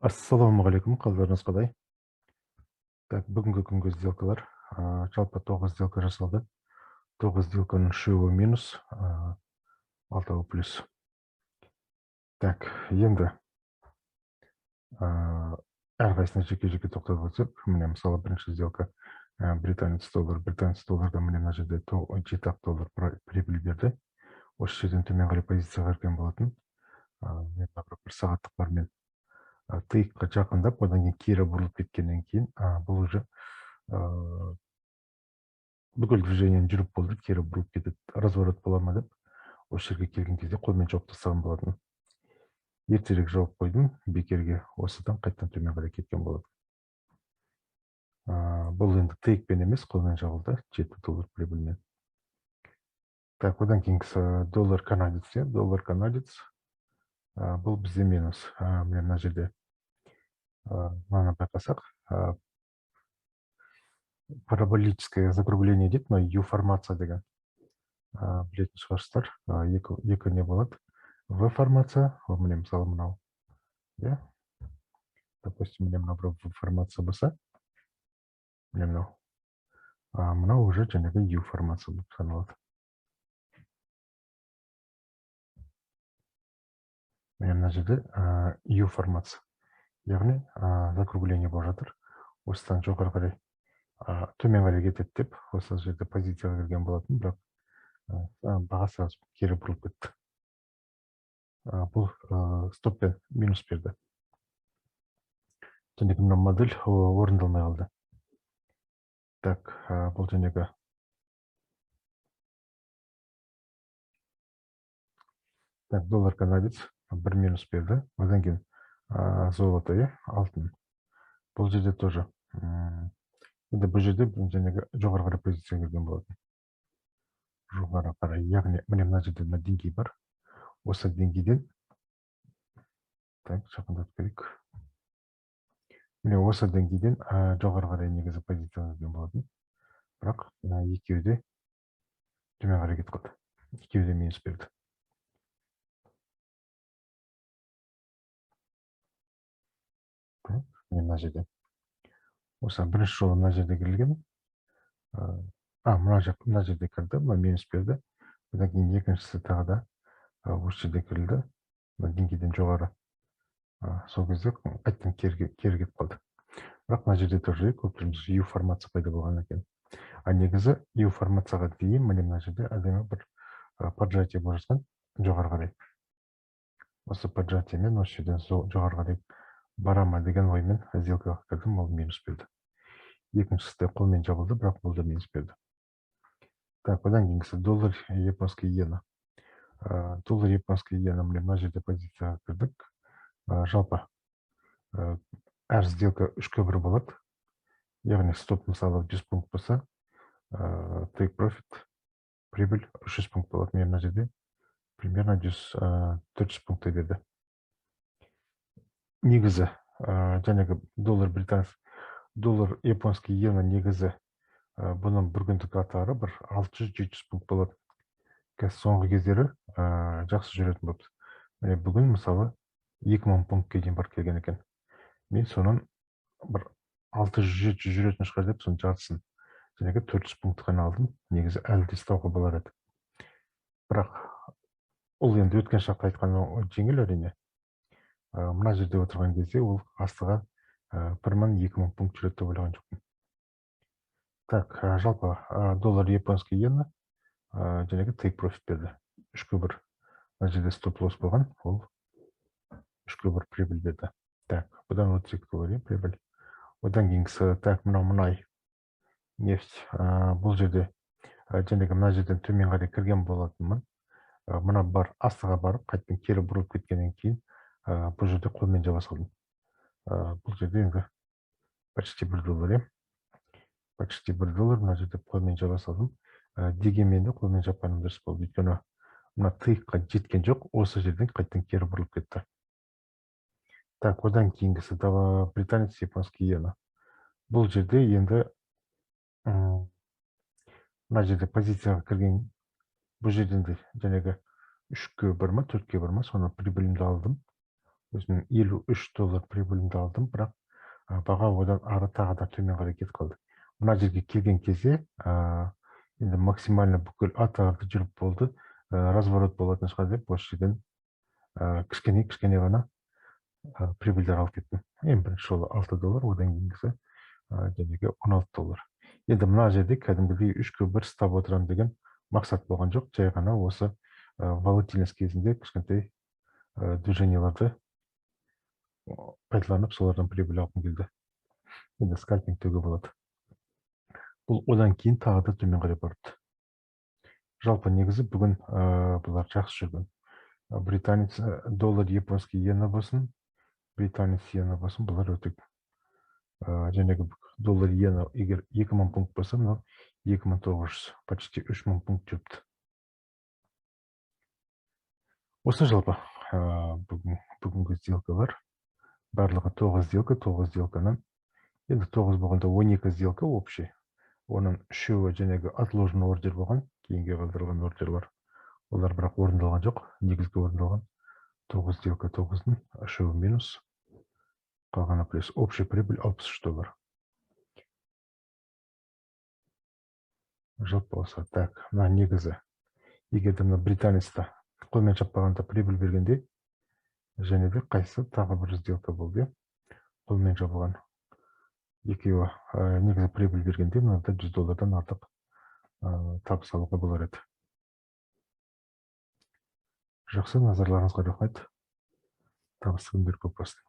Ассалаумағалейкум, қалдарыңыз қалай? Так, бүгінгі күнгі сделкалар. Жалпы 9 сделка жасалды. 9 сделканың 3-і минус, 6-і плюс. Так, енді әрқайсына жеке-жеке тоқталып өтсек, міне мысалы бірінші сделка британец доллар. Британец долларда міне мына жерде $7 прибыль берді. Осы жерден төмен қарай позицияға кірген болатын. Мен бір сағаттық бармен тыйыққа жақындап, одан кейін кері бұрылып кеткеннен кейін, бұл уже бүкіл движениені жүріп болды, кері бұрылып кетеді, разворот бола ма деп, осы жерге келген кезде қолмен жауып тастаған болатын. Ертерек жауып қойдым, бекерге осыдан қайттан төмен қарай кеткен болады. Бұл енді тыйықпен емес, қолмен жабылды, $7 прибыльмен. Так, одан кейінгісі доллар канадец. Доллар канадец бұл бізде минус. Міне мына жерде мынаны байқасақ, параболическое закругление дейді, мына U формация деген. Білетін шығарсыздар, екі не болады. В формация, міне мысалы мынау. Допустим, міне мынау В формация болса, міне мынау. Мынау уже жаңағы U формация болып саналады. Міне мына жерде U формация. Яғни закругление болып жатыр. Осыдан жоғары қарай төмен қарай кетеді деп, осы жерде позицияға кірген болатын, бірақ бағасы кері бұрылып кетті. Бұл стоппен минус берді. Жәнегі мына модель орындалмай қалды. Так, бұл жәнегі доллар канадец бір минус берді. Одан кейін золото, алтын. Бұл жерде тоже. Енді бұл жерде жәнегі жоғары қарай позиция кірген болатын. Жоғары қарай, яғни міне мына жерде мына деңгей бар. Осы деңгейден, так, жақындатып көрейік. Міне осы деңгейден жоғары қарай негізі позиция кірген болатын. Бірақ екеуі де төмен қарай кетіп қалды. Екеуі де минус берді. Мына жерде. Осы бірінші жолы мына жерде кірілген. Мына жерде кірді, мына минус берді. Одан кейін екіншісі тағы да осы жерде кірілді. Мына деңгейден жоғары. Сол кезде қайттан кері кетіп қалды. Бірақ мына жерде тоже көптіріміз U формация пайда болған екен. Негізі U формацияға дейін міне мына жерде әдемі бір поджатие болып жатқан жоғары қарай. Осы поджатиемен осы жерден жоғары қарай барама деген оймен сделкаға кірдім, ол минус берді. Екіншісі де қолмен жабылды, бірақ бұл да минус берді. Так, одан кейінгісі доллар японский иена. Доллар японский иена мына жерде позицияға кірдік. Жалпы әр сделка 3-ке 1 болады. Яғни стоп мысалы 100 пункт болса, take profit, прибыль 300 пункт болады. Мына жерде примерно 400 пункт берді. Негізі, жәнегі доллар британец, доллар японский иена негізі бұның бір күндік атары бір 600-700 пункт болады. Соңғы кездері жақсы жүретін болды. Бүгін мысалы 2000 пунктке дейін барып келген екен. Мен соның бір 600-700 жүретін шығар деп, соның жартысын жәнегі 400 пункт қана алдым. Негізі әлі де ұстауға болар еді. Бірақ ол енді өткен шақта айтқан жеңіл әрине. Мына жерде отырған кезде ол астыға 1000-2000 пункт жүреді деп ойлаған жоқпын. Так, жалпы доллар японский иена жәнегі take profit берді. 3-ке 1. Мына жерде стоп-лосс болған, ол 3-ке 1 прибыль берді. Так, бұдан 32 говорим, прибыль. Одан кейінгісі, так, мұнай, нефть. Бұл жерде жәнегі мына жерден төмен қарай кірген болатынмын. Мұна бар, астыға барып, қайттан кері бұрылып кеткеннен кейін, бұл жерде қолмен жаба салдым. Бұл жерде енді почти $1. Почти $1 мына жерде қолмен жаба салдым. Дегенмен де қолмен жапқаным дұрыс болды. Өйткені мына тыйыққа жеткен жоқ, осы жерден қайттан кері бұрылып кетті. Так, одан кейінгісі британец японский иена. Бұл жерде енді мына жерде позицияға кірген, бұл жерден де жәнегі 3-ке 1 ма, 4-ке 1 ма, соны прибылімді алдым. өзім $53 прибылімді алдым, бірақ баға одан ары тағы да төмен қарай кетіп қалды. Мына жерге келген кезде енді максимально бүкіл аттарды жүріп болды, разворот болатын шығар деп осы жерден кішкене ғана прибыльдер алып кеттім. Ең бірінші жолы $6, одан кейінгісі жәнегі $16. Енді мына жерде кәдімгідей 3-1 ұстап отырамын деген мақсат болған жоқ, жай ғана осы волатильность кезінде кішкентай движенияларды пайдаланып солардан прибыль алғым келді. Енді скальпинг төге болады. Бұл одан кейін тағы да төмен қарай барды. Жалпы негізі бүгін бұлар жақсы жүрген. Британец доллар, японский иена болсын, британец иена болсын, бұлар өте жәнегі доллар иена егер 2000 пункт болса, мынау 2900, почти 3000 пункт жүріпті. Осы жалпы бүгінгі сделкалар барлығы 9 сделка, 9 сделканың енді 9 болғанда 12 сделка общий. Оның 3-і жәнегі отложенный ордер болған, кейінге қалдырылған ордерлар. Олар бірақ орындалған жоқ, негізгі орындалған 9 сделка, 9-ның 3-і минус, қалғаны плюс. Общий прибыль $63. Жалпы болса, так, мына негізі. Егер мына британецта қолмен шаппағанда прибыль бергенде, және де қайсы тағы бір сделка болды. Қолмен жабылған екеуі негізі прибыль бергенде, мынада $100 артық табыс алуға болар еді. Жақсы, назарларыңызға рахмет. Табыс күндер көп болсын.